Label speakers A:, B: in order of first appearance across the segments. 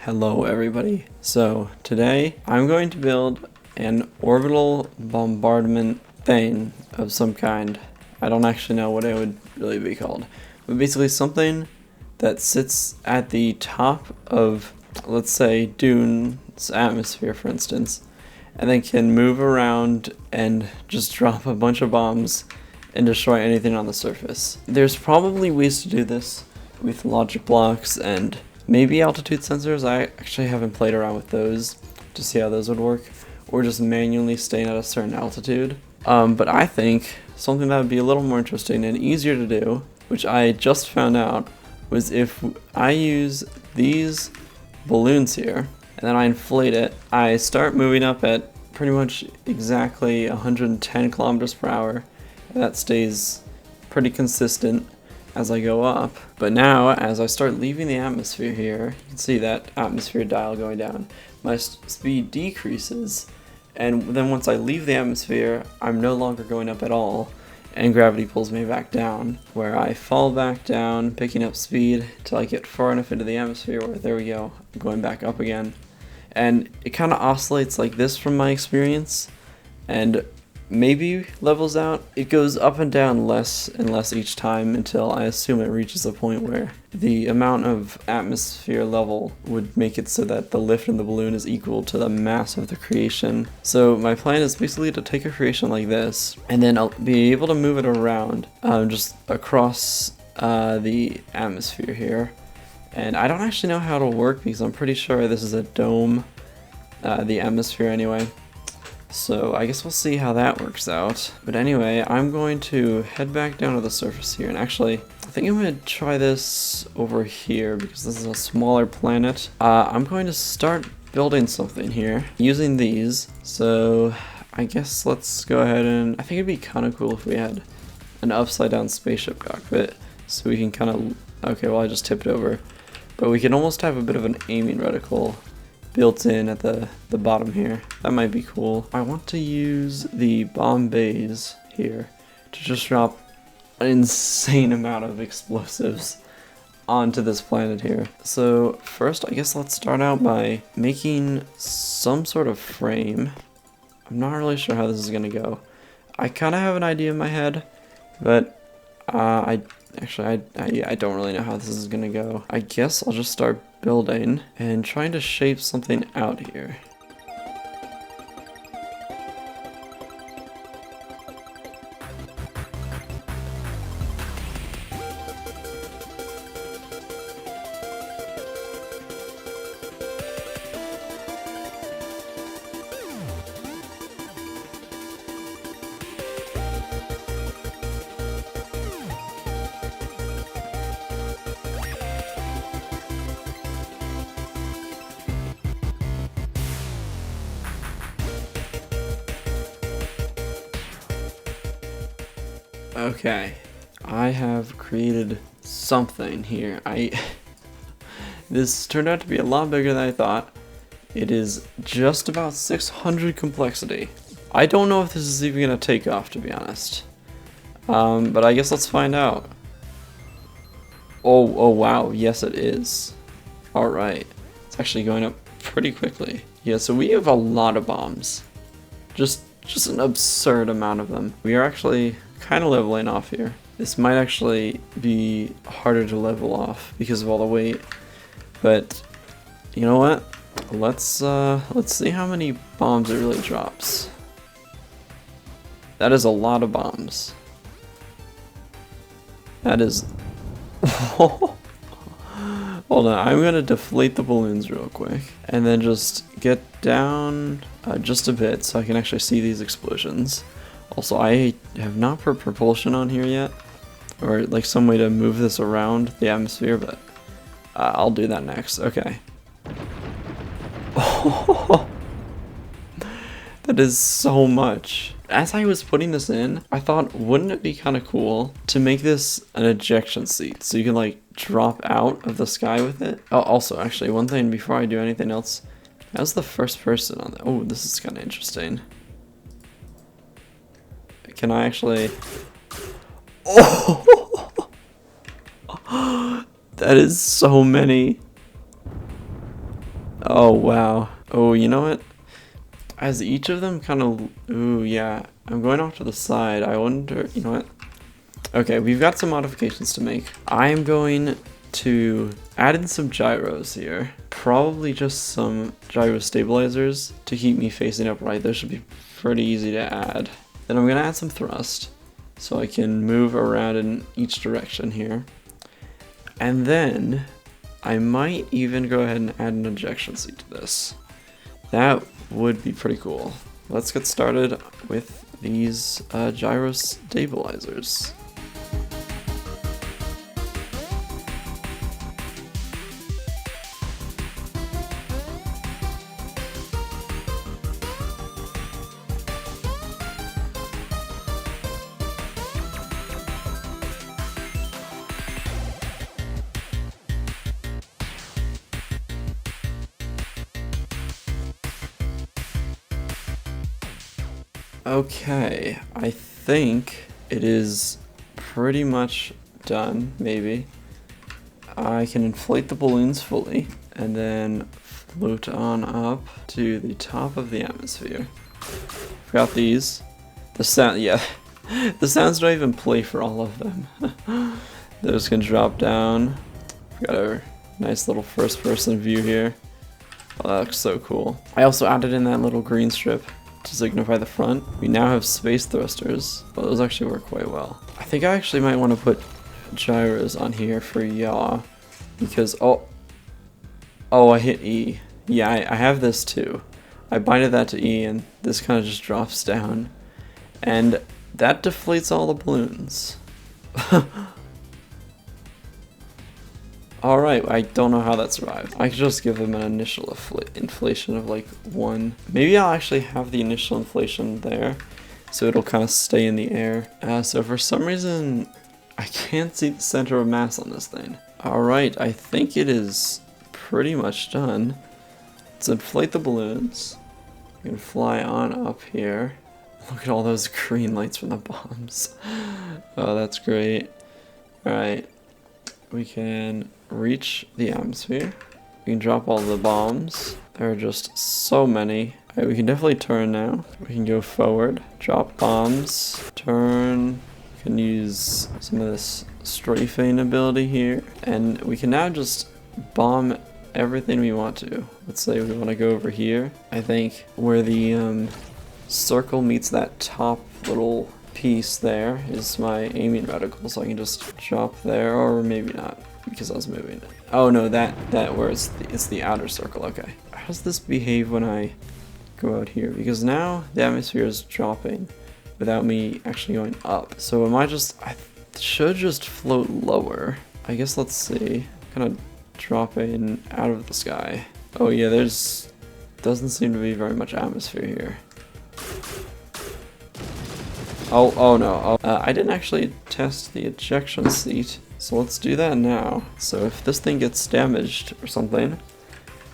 A: Hello everybody. So today I'm going to build an orbital bombardment thing of some kind. I don't actually know what it would really be called. But basically something that sits at the top of, let's say, Dune's atmosphere for instance, and then can move around and just drop a bunch of bombs and destroy anything on the surface. There's probably ways to do this with logic blocks and maybe altitude sensors. I actually haven't played around with those to see how those would work, or just manually staying at a certain altitude. But I think something that would be a little more interesting and easier to do, which I just found out, was if I use these balloons here and then I inflate it, I start moving up at pretty much exactly 110 kilometers per hour. That stays pretty consistent as I go up. But now, as I start leaving the atmosphere here, you can see that atmosphere dial going down. My speed decreases, and then once I leave the atmosphere, I'm no longer going up at all, and gravity pulls me back down, where I fall back down, picking up speed till I get far enough into the atmosphere where, there we go, I'm going back up again. And it kind of oscillates like this from my experience, and maybe levels out. It goes up and down less and less each time until I assume it reaches a point where the amount of atmosphere level would make it so that the lift in the balloon is equal to the mass of the creation. So my plan is basically to take a creation like this, and then I'll be able to move it around just across the atmosphere here. And I don't actually know how it'll work because I'm pretty sure this is a dome, the atmosphere anyway. So I guess we'll see how that works out. But anyway, I'm going to head back down to the surface here. And actually, I think I'm going to try this over here because this is a smaller planet. I'm going to start building something here using these. So I guess let's go ahead and... I think it'd be kind of cool if we had an upside down spaceship cockpit. So we can kind of... Okay, well I just tipped over. But we can almost have a bit of an aiming reticle built in at the bottom here. That might be cool. I want to use the bomb bays here to just drop an insane amount of explosives onto this planet here. So first, I guess let's start out by making some sort of frame. I'm not really sure how this is gonna go. I kind of have an idea in my head, but I don't really know how this is gonna go. I guess I'll just start building and trying to shape something out here. Okay, I have created something here. This turned out to be a lot bigger than I thought. It is just about 600 complexity. I don't know if this is even gonna take off, to be honest. But I guess let's find out. Oh wow, yes it is. Alright, it's actually going up pretty quickly. Yeah, so we have a lot of bombs. Just an absurd amount of them. We are actually kind of leveling off here. This might actually be harder to level off because of all the weight, but you know what? Let's see how many bombs it really drops. That is a lot of bombs. That is... Hold on, I'm gonna deflate the balloons real quick and then just get down just a bit so I can actually see these explosions. Also, I have not put propulsion on here yet, or like some way to move this around the atmosphere, but I'll do that next. Okay. That is so much. As I was putting this in, I thought, wouldn't it be kind of cool to make this an ejection seat so you can like drop out of the sky with it? Oh, also, actually, one thing before I do anything else, as the first person on that. Oh, this is kind of interesting. Can I actually... Oh! That is so many. Oh, wow. Oh, you know what? As each of them kind of... Ooh, yeah. I'm going off to the side. I wonder... You know what? Okay, we've got some modifications to make. I'm going to add in some gyros here. Probably just some gyro stabilizers to keep me facing upright. Those should be pretty easy to add. Then I'm going to add some thrust so I can move around in each direction here. And then I might even go ahead and add an ejection seat to this. That would be pretty cool. Let's get started with these gyro stabilizers. Okay, I think it is pretty much done, maybe. I can inflate the balloons fully and then float on up to the top of the atmosphere. Got these. The sound, yeah, the sounds don't even play for all of them. Those can drop down. We got our nice little first person view here. Oh, that looks so cool. I also added in that little green strip to signify the front. We now have space thrusters. Well, those actually work quite well. I think I actually might want to put gyros on here for yaw because oh, I hit E. Yeah, I have this too. I binded that to E and this kind of just drops down and that deflates all the balloons. Alright, I don't know how that survived. I could just give them an initial inflation of like 1. Maybe I'll actually have the initial inflation there, so it'll kind of stay in the air. So for some reason, I can't see the center of mass on this thing. Alright, I think it is pretty much done. Let's inflate the balloons. We can fly on up here. Look at all those green lights from the bombs. Oh, that's great. Alright. We can reach the atmosphere. We can drop all the bombs. There are just so many. Alright, we can definitely turn now. We can go forward, drop bombs, turn. We can use some of this strafing ability here. And we can now just bomb everything we want to. Let's say we want to go over here. I think where the circle meets that top little piece there is my aiming reticle, so I can just drop there, or maybe not because I was moving. Oh no, that where it's the outer circle. Okay, how does this behave when I go out here? Because now the atmosphere is dropping without me actually going up. So I should just float lower. I guess let's see. Kind of dropping out of the sky. Oh yeah, doesn't seem to be very much atmosphere here. Oh no, I didn't actually test the ejection seat, so let's do that now. So if this thing gets damaged or something,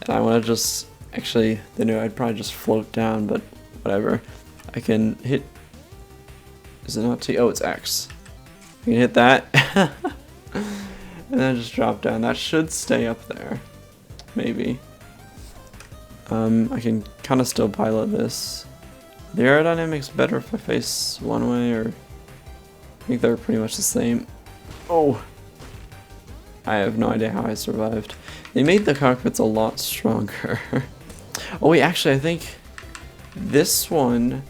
A: and I want to just, actually, then I'd probably just float down, but whatever. I can hit, is it not T? Oh, it's X. I can hit that, and then just drop down. That should stay up there, maybe. I can kind of still pilot this. The aerodynamics better if I face one way, or I think they're pretty much the same. Oh! I have no idea how I survived. They made the cockpits a lot stronger. Oh wait, actually I think this one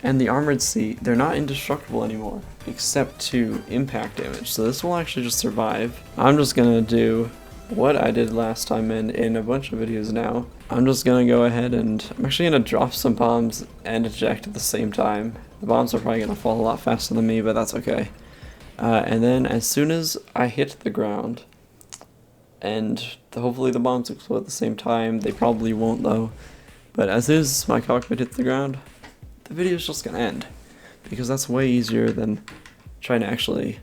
A: and the armored seat, they're not indestructible anymore, except to impact damage. So this will actually just survive. I'm just gonna do what I did last time in a bunch of videos now. I'm just gonna go ahead and I'm actually gonna drop some bombs and eject at the same time. The bombs are probably gonna fall a lot faster than me, but that's okay. And then as soon as I hit the ground, and hopefully the bombs explode at the same time, they probably won't though, but as soon as my cockpit hits the ground, the video's just gonna end, because that's way easier than trying to actually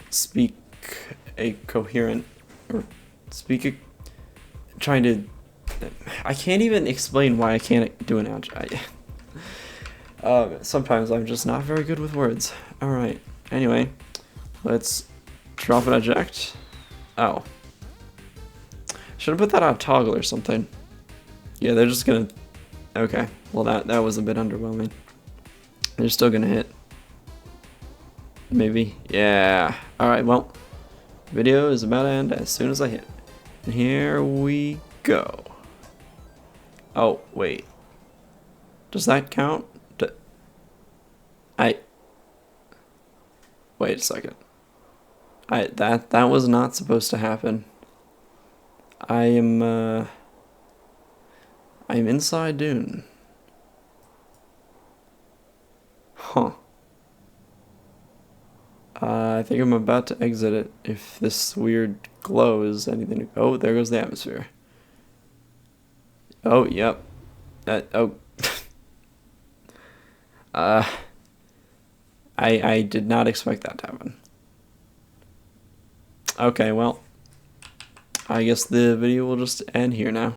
A: speak a coherent, or trying to, I can't even explain why I can't do an outro. Sometimes I'm just not very good with words. Alright, anyway, let's drop and eject. Oh. Should have put that on toggle or something. Yeah, they're just gonna... Okay, well that was a bit underwhelming. They're still gonna hit. Maybe. Yeah. Alright, well, video is about to end as soon as I hit. And here we go. Oh, wait. Does that count? Wait a second. That was not supposed to happen. I'm inside Dune. Huh. I think I'm about to exit it if this weird glow is anything to... Oh, there goes the atmosphere. Oh, yep. Oh. I did not expect that to happen. Okay, well, I guess the video will just end here now.